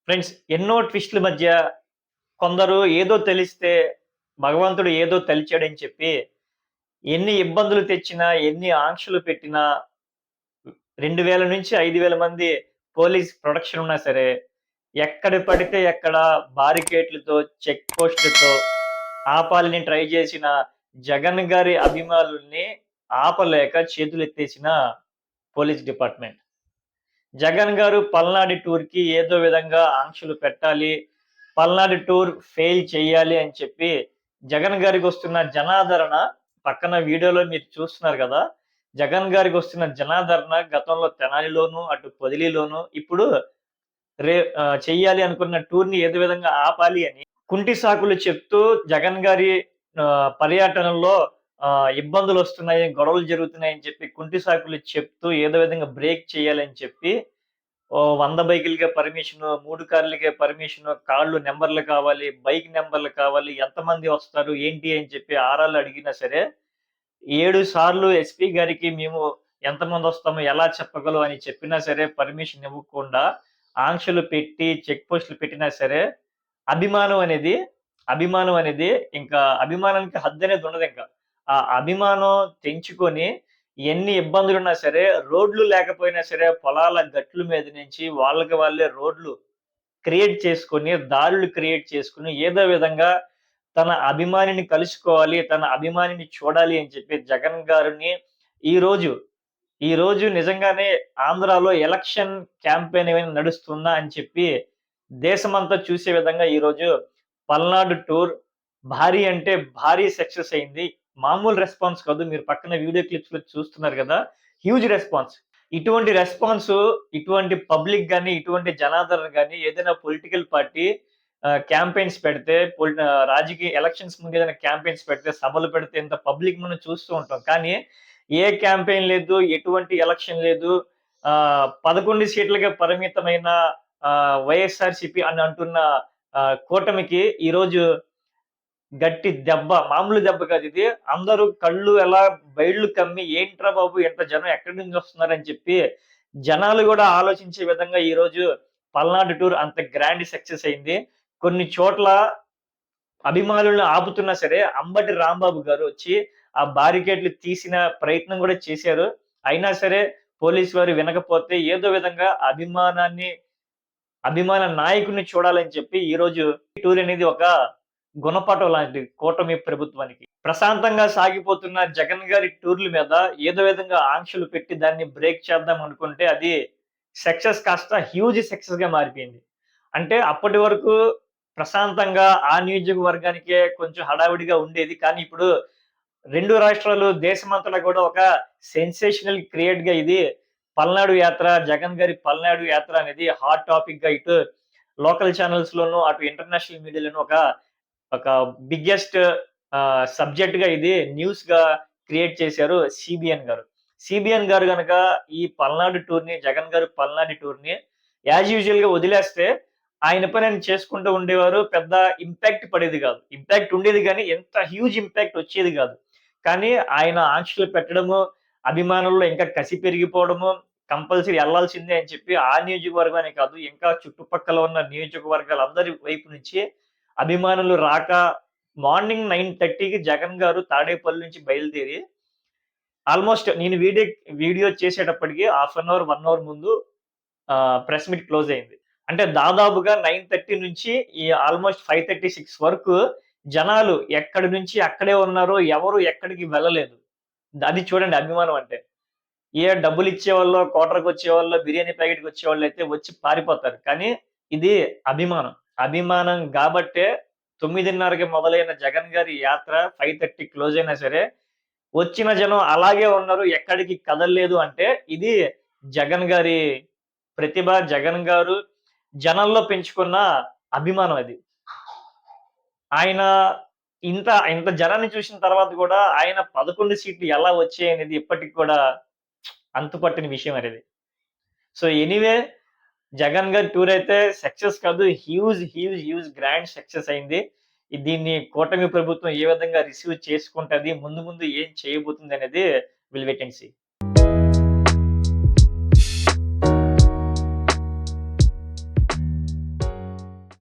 Friends ఎన్నో ట్విస్ట్‌ల మధ్య కొందరు ఏదో తెలిస్తే భగవంతుడు ఏదో తలిచాడని చెప్పి ఎన్ని ఇబ్బందులు తెచ్చినా, ఎన్ని ఆంక్షలు పెట్టినా 2000 నుంచి 5000 మంది పోలీస్ ప్రొటెక్షన్ ఉన్నా సరే, ఎక్కడ పడితే ఎక్కడ బారికేడ్లతో, చెక్ పోస్ట్‌లతో ఆపాలని ట్రై చేసిన జగన్ గారి అభిమానుల్ని ఆపలేక చేతులెత్తేసిన పోలీస్ డిపార్ట్‌మెంట్. జగన్ గారు పల్నాడు టూర్‌కి ఏదో విధంగా ఆంక్షలు పెట్టాలి. పల్నాడు టూర్ ఫెయిల్ చేయాలి అని చెప్పి జగన్ గారికొస్తున్న జనాదరణ పక్కన వీడియోలో మీరు చూస్తున్నారు గదా! జగన్ గారికొస్తున్న జనాదరణ గతంలో తెనాలిలోను, అటు పొదిలిలోను ఇప్పుడు చెయ్యాలి అనుకున్న టూర్‌ని ఏదో విధంగా ఆపాలి అని కుంటి సాకులు చెప్తూ జగన్ గారి పర్యటనలో ఇబ్బందులొస్తున్నాయి, గొడవలు జరుగుతున్నాయని చెప్పి కుంటి సాకులు చెప్తూ ఏదో విధంగా బ్రేక్ చేయాలని చెప్పి 100 బైకులకే పర్మిషను, 3 కార్లకే పర్మిషను, కార్లు నంబర్‌లు కావాలి, బైక్ నంబర్‌లు కావాలి, ఎంతమంది వస్తారు, ఏంటి అని చెప్పి ఆరాలు అడిగినా సరే, 7 సార్లు ఎస్పీ గారికి మేము ఎంతమందొస్తామో ఎలా చెప్పగలం అని చెప్పినా సరే పర్మిషన్ ఇవ్వకుండా ఆంక్షలు పెట్టి, చెక్ పోస్ట్‌లు పెట్టినా సరే, అభిమానం అనేది, అభిమానం అనేది ఇంకా అభిమానానికి హద్దనేది ఉండదింక. ఆ అభిమానం తెంచుకొని ఎన్ని ఇబ్బందులున్నా సరే, రోడ్లు లేకపోయినా సరే, పొలాల గట్ల మీద నుంచి వాళ్ళకి వాళ్ళే రోడ్లు క్రియేట్ చేసుకొని, దారులు క్రియేట్ చేసుకొని, ఏదో విధంగా తన అభిమానిని కలుసుకోవాలి, తన అభిమానిని చూడాలి అని చెప్పి జగన్ గారిని ఈరోజు, ఈరోజు నిజంగానే ఆంధ్రాలో ఎలక్షన్ క్యాంపెయిన్ ఏమైనా నడుస్తుందా అని చెప్పి దేశమంతా చూసే విధంగా ఈరోజు పల్నాడు టూర్ భారీ అంటే భారీ సక్సెస్ అయింది. మామూలు రెస్పాన్స్ కాదు. మీరు పక్కన వీడియో క్లిప్స్‌లో చూస్తున్నారు గదా! Huge response. ఇటువంటి రెస్పాన్సు, ఇటువంటి పబ్లిక్ గాని, ఇటువంటి జనాదరణ గాని ఏదైనా పొలిటికల్ పార్టీ క్యాంపెయిన్స్ పెడితే రాజకీయ ఎలక్షన్స్ ముందు ఏదైనా క్యాంపెయిన్స్ పెడితే, సభలు పెడితే ఇంత పబ్లిక్ మనం చూస్తూ ఉంటాం. కానీ ఏ క్యాంపెయిన్ లేదు, ఎటువంటి ఎలక్షన్ లేదు. 11 సీట్లకే పరిమితమైన వైఎస్ఆర్‌సీపీ అని అంటున్న కూటమికి ఈరోజు గట్టి దెబ్బ. మామూలు దెబ్బ కాదిది. అందరూ కళ్ళు ఎలా బైళ్ళు కమ్మి ఏంట్రా బాబు! ఇంత జనం ఎక్కడి నుంచి వస్తున్నారని చెప్పి జనాలు గూడా ఆలోచించే విధంగా ఈరోజు పల్నాడు టూర్ అంత గ్రాండ్ సక్సెస్ అయింది. కొన్ని చోట్ల అభిమానులను ఆపుతున్నా సరే, అంబటి రాంబాబు గారు వచ్చి ఆ బారికేడ్‌లు తీసిన ప్రయత్నం గూడా చేశారు. అయినా సరే పోలీసు వారు వినకపోతే ఏదో విధంగా అభిమాన నాయకుడిని చూడాలని చెప్పి ఈరోజు టూర్ అనేది ఒక గుణపాఠం లాంటిది కూటమి ప్రభుత్వానికి. ప్రశాంతంగా సాగిపోతున్న జగన్ గారి టూర్‌ల మీద ఏదో విధంగా ఆంక్షలు పెట్టి దాన్ని బ్రేక్ చేద్దాం అనుకుంటే అది సక్సెస్ కాస్త హ్యూజ్ సక్సెస్‌గా మారిపోయింది. అంటే అప్పటి వరకు ప్రశాంతంగా ఆ నియోజకవర్గానికే కొంచెం హడావిడిగా ఉండేది. కానీ ఇప్పుడు 2 రాష్ట్రాలు దేశమంతటా కూడా ఒక సెన్సేషనల్ క్రియేట్‌గా ఇది పల్నాడు యాత్ర, జగన్ గారి పల్నాడు యాత్ర అనేది హాట్ టాపిక్‌గా ఇటు లోకల్ ఛానెల్స్‌లోను, అటు ఇంటర్నేషనల్ మీడియాలోను ఒక ఒక బిగ్గెస్ట్ సబ్జెక్ట్‌గా ఇది న్యూస్‌గా క్రియేట్ చేశారు సీబీఎన్ గారు. సీబీఎన్ గారు గనక ఈ పల్నాడు టూర్‌ని, జగన్ గారు పల్నాడు టూర్‌ని యాజ్ యూజువల్‌గా వదిలేస్తే ఆయన పని ఆయన చేసుకుంటూ ఉండేవారు. పెద్ద ఇంపాక్ట్ పడేది గాదు. ఇంపాక్ట్ ఉండేది గానీ, ఎంత హ్యూజ్ ఇంపాక్ట్ వచ్చేది గాదు. కానీ ఆయన ఆంక్షలు పెట్టడము, అభిమానుల్లో ఇంకా కసి పెరిగిపోవడము, కంపల్సరీ ఎళ్ళాల్సిందే అని చెప్పి ఆ నియోజకవర్గానే కాదు, ఇంకా చుట్టుపక్కల ఉన్న నియోజకవర్గాలందరి వైపు నుంచి అభిమానులు రాక మార్నింగ్ 9:30కి జగన్ గారు తాడేపల్లి నుంచి బయలుదేరి ఆల్‌మోస్ట్ నేను వీడియో చేసేటప్పటికి హాఫ్ అన్ అవర్, 1 అవర్ ముందు ప్రెస్ మీట్ క్లోజ్ అయింది. అంటే దాదాపుగా 9:30 నుంచి ఈ ఆల్‌మోస్ట్ 5:30, 6 వరకు జనాలు ఎక్కడి నుంచి అక్కడే ఉన్నారు. ఎవరు ఎక్కడికి వెళ్ళలేదు. అది చూడండి అభిమానం అంటే. ఏ డబ్బులిచ్చేవాళ్ళో, క్వార్టర్‌కొచ్చేవాళ్ళో, బిర్యానీ ప్యాకెట్‌కొచ్చేవాళ్ళైతే వచ్చి పారిపోతారు. కానీ ఇది అభిమానం. అభిమానం గాబట్టే 9:30కి మొదలైన జగన్ గారి యాత్ర 5:30 క్లోజ్ అయినా సరే, వచ్చిన జనం అలాగే ఉన్నారు. ఎక్కడికి కదలలేదు అంటే ఇది జగన్ గారి ప్రతిభ. జగన్ గారు జనంలో పెంచుకున్న అభిమానం అది. ఆయన ఇంత జనాన్ని చూసిన తర్వాత గూడా ఆయన 11 సీట్లు ఎలా వచ్చాయనేది ఇప్పటికి కూడా అంతుపట్టని విషయం అనేది. సో, ఎనీవే జగన్ గారి టూర్ అయితే సక్సెస్ కాదు. హ్యూజ్ గ్రాండ్ సక్సెస్ అయింది. దీన్ని కూటమి ప్రభుత్వం ఏ విధంగా రిసీవ్ చేసుకుంటది, ముందు ముందు ఏం చేయబోతుందనేది విల్ వెయిట్ అండ్ సీ.